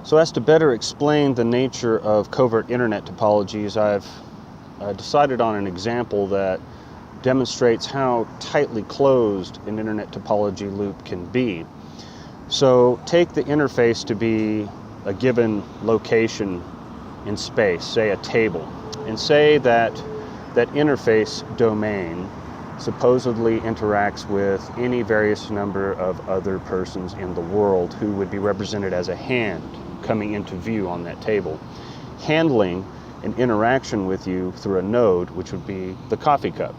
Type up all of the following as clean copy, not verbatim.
So as to better explain the nature of covert internet topologies, I've decided on an example that demonstrates how tightly closed an internet topology loop can be. So take the interface to be a given location in space, say a table, and say that that interface domain supposedly interacts with any various number of other persons in the world who would be represented as a hand coming into view on that table, handling an interaction with you through a node, which would be the coffee cup.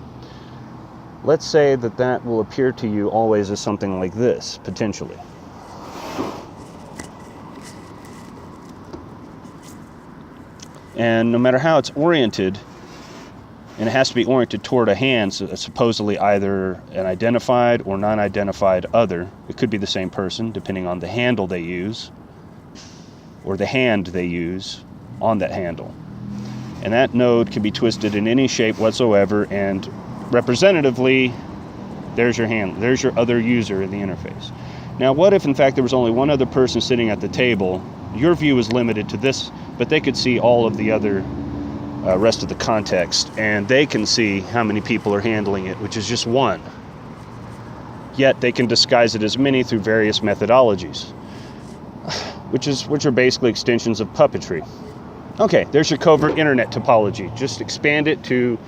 Let's say that that will appear to you always as something like this, potentially. And no matter how it's oriented, and it has to be oriented toward a hand, so supposedly either an identified or non-identified other. It could be the same person, depending on the handle they use, or the hand they use on that handle. And that node can be twisted in any shape whatsoever, and representatively, there's your hand, there's your other user in the interface. Now, what if in fact there was only one other person sitting at the table? Your view is limited to this, but they could see all of the other rest of the context, and they can see how many people are handling it, which is just one. Yet they can disguise it as many through various methodologies, which are basically extensions of puppetry. Okay, there's your covert internet topology. Just expand it to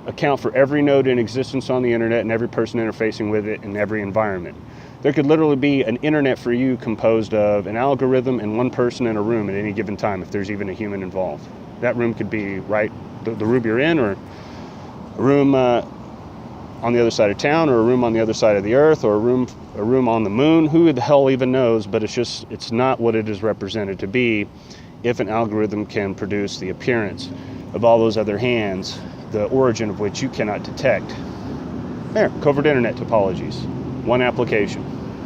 account for every node in existence on the internet and every person interfacing with it in every environment. There could literally be an internet for you composed of an algorithm and one person in a room at any given time, if there's even a human involved. That room could be right the room you're in, or a room on the other side of town, or a room on the other side of the earth, or a room on the moon. Who the hell even knows? But it's not what it is represented to be if an algorithm can produce the appearance of all those other hands, the origin of which you cannot detect. There, covert internet topologies. One application.